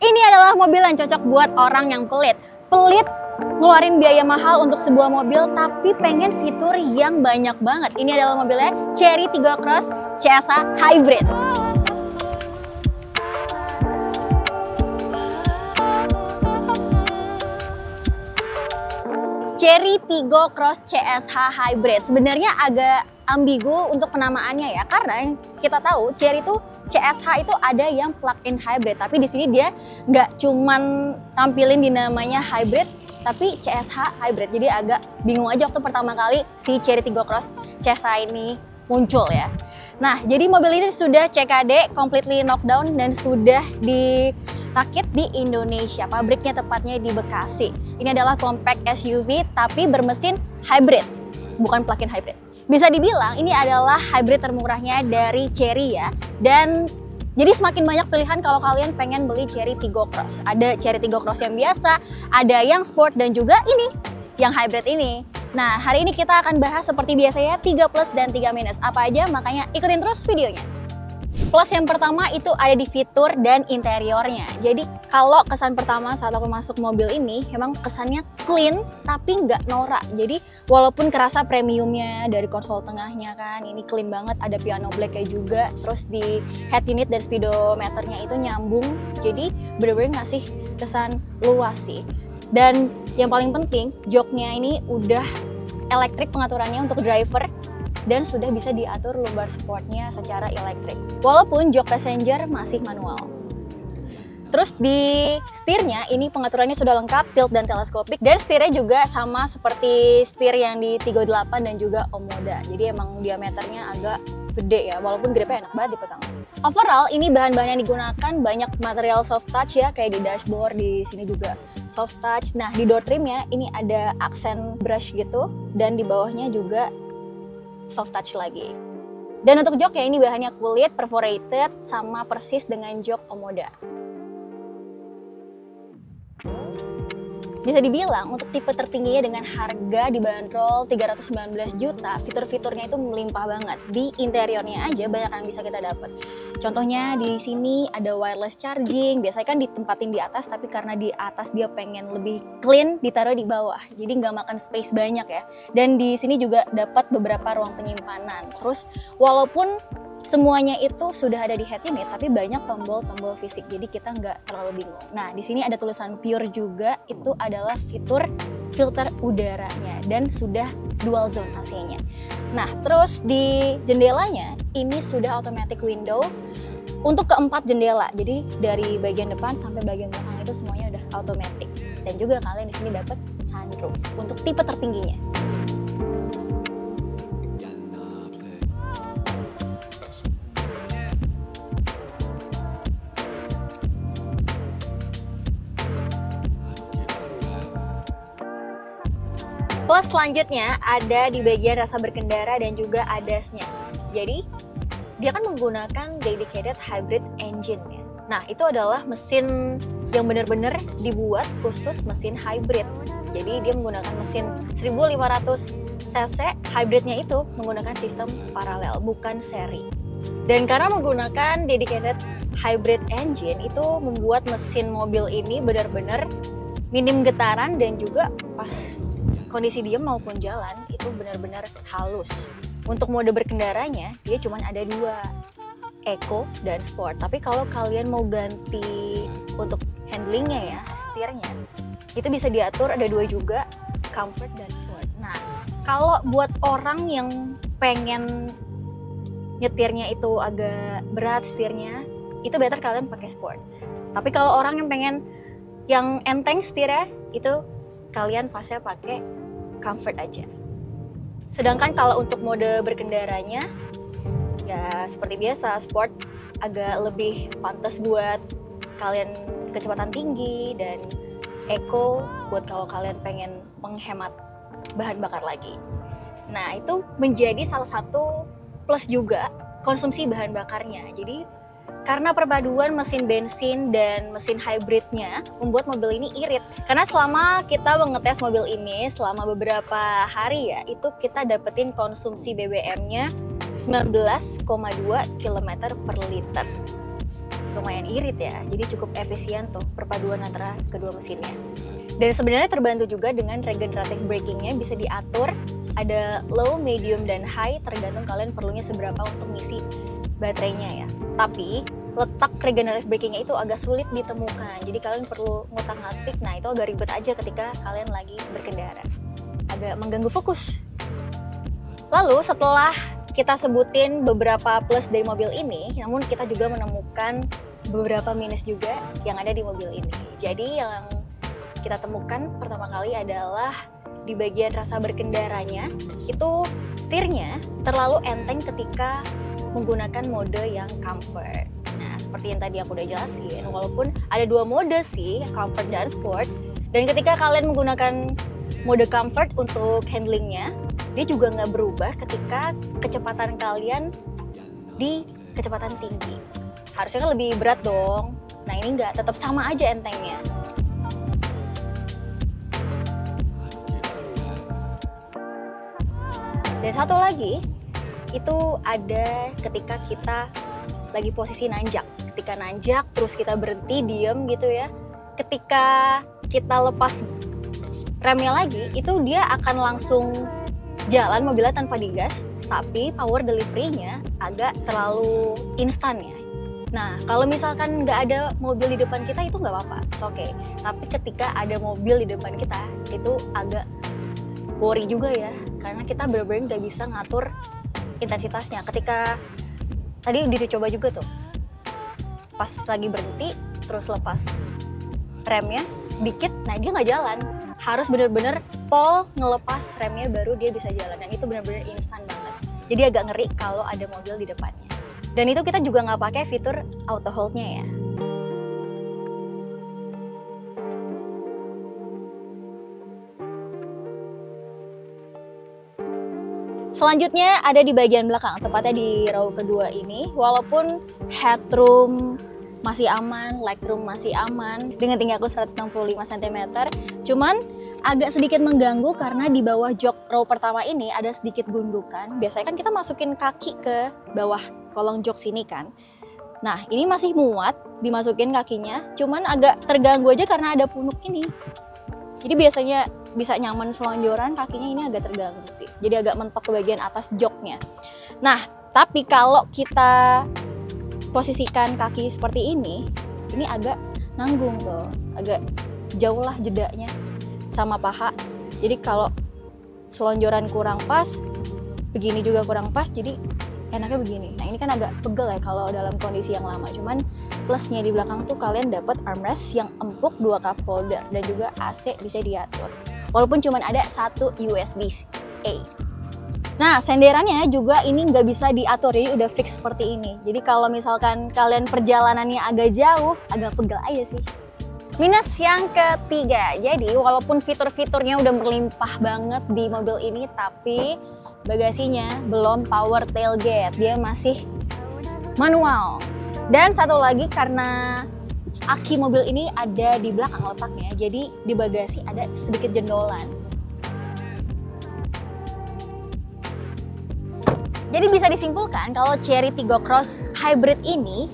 Ini adalah mobil yang cocok buat orang yang pelit. Pelit ngeluarin biaya mahal untuk sebuah mobil tapi pengen fitur yang banyak banget. Ini adalah mobilnya Chery Tiggo Cross CSH Hybrid. Chery Tiggo Cross CSH Hybrid. Sebenarnya agak ambigu untuk penamaannya ya, karena kita tahu Chery itu CSH itu ada yang plug-in hybrid, tapi di sini dia nggak cuman tampilin di namanya hybrid, tapi CSH hybrid. Jadi agak bingung aja waktu pertama kali si Chery Tiggo Cross CSH ini muncul ya. Nah, jadi mobil ini sudah CKD, completely knockdown, dan sudah dirakit di Indonesia. Pabriknya tepatnya di Bekasi. Ini adalah compact SUV tapi bermesin hybrid, bukan plug-in hybrid. Bisa dibilang ini adalah hybrid termurahnya dari Chery ya. Dan jadi semakin banyak pilihan kalau kalian pengen beli Chery Tiggo Cross. Ada Chery Tiggo Cross yang biasa, ada yang sport, dan juga ini yang hybrid ini. Nah, hari ini kita akan bahas seperti biasanya 3 plus dan 3 minus. Apa aja, makanya ikutin terus videonya. Plus yang pertama itu ada di fitur dan interiornya. Jadi kalau kesan pertama saat aku masuk mobil ini, emang kesannya clean tapi nggak norak. Jadi walaupun kerasa premiumnya dari konsol tengahnya kan, ini clean banget, ada piano black-nya juga. Terus di head unit dan speedometernya itu nyambung. Jadi bener-bener ngasih kesan luas sih. Dan yang paling penting, joknya ini udah elektrik pengaturannya untuk driver, dan sudah bisa diatur lumbar supportnya secara elektrik. Walaupun jok passenger masih manual. Terus di setirnya ini pengaturannya sudah lengkap, tilt dan teleskopik, dan setirnya juga sama seperti setir yang di Tiggo 8 dan juga Omoda. Jadi emang diameternya agak gede ya, walaupun gripnya enak banget dipegang. Overall ini bahan-bahan yang digunakan banyak material soft touch ya, kayak di dashboard, di sini juga soft touch. Nah, di door trimnya ini ada aksen brush gitu, dan di bawahnya juga soft touch lagi. Dan untuk jok ya, ini bahannya kulit perforated sama persis dengan jok Omoda. Bisa dibilang untuk tipe tertingginya dengan harga dibanderol 319 juta, fitur-fiturnya itu melimpah banget. Di interiornya aja banyak yang bisa kita dapat. Contohnya di sini ada wireless charging, biasanya kan ditempatin di atas, tapi karena di atas dia pengen lebih clean, ditaruh di bawah. Jadi nggak makan space banyak ya. Dan di sini juga dapat beberapa ruang penyimpanan. Terus walaupun semuanya itu sudah ada di head unit, tapi banyak tombol-tombol fisik, jadi kita nggak terlalu bingung. Nah, di sini ada tulisan Pure juga, itu adalah fitur filter udaranya, dan sudah dual zone AC-nya. Nah, terus di jendelanya, ini sudah automatic window untuk keempat jendela, jadi dari bagian depan sampai bagian belakang itu semuanya udah automatic. Dan juga kalian di sini dapat sunroof untuk tipe tertingginya. Plus selanjutnya ada di bagian rasa berkendara dan juga ADAS-nya. Jadi dia kan menggunakan dedicated hybrid engine ya. Nah, itu adalah mesin yang benar-benar dibuat khusus mesin hybrid. Jadi dia menggunakan mesin 1500 cc, hybridnya itu menggunakan sistem paralel, bukan seri. Dan karena menggunakan dedicated hybrid engine, itu membuat mesin mobil ini benar-benar minim getaran, dan juga pas kondisi diam maupun jalan itu benar-benar halus. Untuk mode berkendaranya dia cuma ada 2, Eco dan Sport. Tapi kalau kalian mau ganti untuk handlingnya ya, setirnya, itu bisa diatur ada 2 juga, Comfort dan Sport. Nah, kalau buat orang yang pengen nyetirnya itu agak berat setirnya, itu better kalian pakai Sport. Tapi kalau orang yang pengen yang enteng setirnya, itu kalian pasnya pakai Comfort aja. Sedangkan kalau untuk mode berkendaranya ya seperti biasa, Sport agak lebih pantas buat kalian kecepatan tinggi, dan Eco buat kalau kalian pengen menghemat bahan bakar lagi. Nah, itu menjadi salah satu plus juga konsumsi bahan bakarnya. Jadi karena perpaduan mesin bensin dan mesin hybridnya membuat mobil ini irit. Karena selama kita mengetes mobil ini selama beberapa hari ya, itu kita dapetin konsumsi BBM-nya 19,2 km per liter. lumayan irit ya. Jadi cukup efisien tuh perpaduan antara kedua mesinnya. Dan sebenarnya terbantu juga dengan regenerative brakingnya, bisa diatur ada low, medium, dan high tergantung kalian perlunya seberapa untuk ngisi baterainya ya. Tapi letak regenerative brakingnya itu agak sulit ditemukan, jadi kalian perlu ngutak-ngatik. Nah itu agak ribet aja ketika kalian lagi berkendara, agak mengganggu fokus. Lalu setelah kita sebutin beberapa plus dari mobil ini, namun kita juga menemukan beberapa minus juga yang ada di mobil ini. Jadi yang kita temukan pertama kali adalah di bagian rasa berkendaranya, itu setirnya terlalu enteng ketika menggunakan mode yang comfort. Nah, seperti yang tadi aku udah jelasin, walaupun ada dua mode sih, comfort dan sport, dan ketika kalian menggunakan mode comfort untuk handlingnya, dia juga nggak berubah ketika kecepatan kalian di kecepatan tinggi. Harusnya kan lebih berat dong. Nah ini nggak, tetap sama aja entengnya. Dan satu lagi, itu ada ketika kita lagi posisi nanjak. Ketika nanjak, terus kita berhenti, diem gitu ya. Ketika kita lepas remnya lagi, itu dia akan langsung jalan mobilnya tanpa digas, tapi power delivery-nya agak terlalu instan ya. Nah, kalau misalkan nggak ada mobil di depan kita itu nggak apa-apa, oke. Tapi ketika ada mobil di depan kita, itu agak worry juga ya, karena kita benar-benar nggak bisa ngatur intensitasnya. Ketika tadi udah dicoba juga tuh, pas lagi berhenti, terus lepas remnya dikit, nah dia nggak jalan. Harus bener-bener pol ngelepas remnya baru dia bisa jalan, dan itu bener-bener instan banget. Jadi agak ngeri kalau ada mobil di depannya. Dan itu kita juga nggak pakai fitur auto hold-nya ya. Selanjutnya ada di bagian belakang, tepatnya di row kedua ini. Walaupun headroom masih aman, legroom masih aman dengan tinggi aku 165 cm, cuman agak sedikit mengganggu karena di bawah jok row pertama ini ada sedikit gundukan. Biasanya kan kita masukin kaki ke bawah kolong jok sini kan. Nah ini masih muat dimasukin kakinya, cuman agak terganggu aja karena ada punuk ini. Jadi biasanya bisa nyaman selonjoran, kakinya ini agak terganggu sih. Jadi agak mentok ke bagian atas joknya. Nah tapi kalau kita posisikan kaki seperti ini agak nanggung tuh, agak jauh lah jedanya sama paha. Jadi kalau selonjoran kurang pas, begini juga kurang pas, jadi enaknya begini. Nah ini kan agak pegel ya kalau dalam kondisi yang lama. Cuman plusnya di belakang tuh kalian dapat armrest yang empuk, 2 cup holder, dan juga AC bisa diatur. Walaupun cuman ada 1 USB-A. Nah, senderannya juga ini nggak bisa diatur, jadi udah fix seperti ini. Jadi kalau misalkan kalian perjalanannya agak jauh, agak pegel aja sih. Minus yang ketiga, jadi walaupun fitur-fiturnya udah berlimpah banget di mobil ini, tapi bagasinya belum power tailgate, dia masih manual. Dan satu lagi, karena aki mobil ini ada di belakang letaknya, jadi di bagasi ada sedikit jendolan. Jadi bisa disimpulkan kalau Chery Tiggo Cross Hybrid ini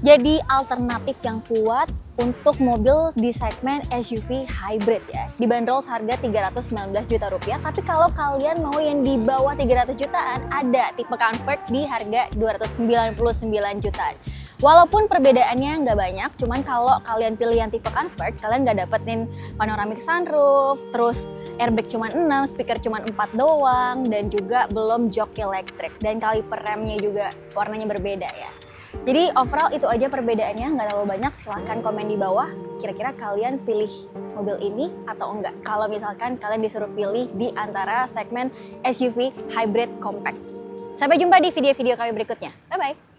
jadi alternatif yang kuat untuk mobil di segmen SUV hybrid ya. Dibanderol seharga 319 juta rupiah, tapi kalau kalian mau yang di bawah 300 jutaan, ada tipe comfort di harga 299 jutaan. Walaupun perbedaannya nggak banyak, cuman kalau kalian pilih yang tipe comfort, kalian nggak dapetin panoramic sunroof, terus airbag cuma 6, speaker cuma 4 doang, dan juga belum jok elektrik, dan kaliper remnya juga warnanya berbeda ya. Jadi overall itu aja perbedaannya, nggak terlalu banyak. Silahkan komen di bawah, kira-kira kalian pilih mobil ini atau enggak, kalau misalkan kalian disuruh pilih di antara segmen SUV hybrid compact. Sampai jumpa di video-video kami berikutnya, bye-bye!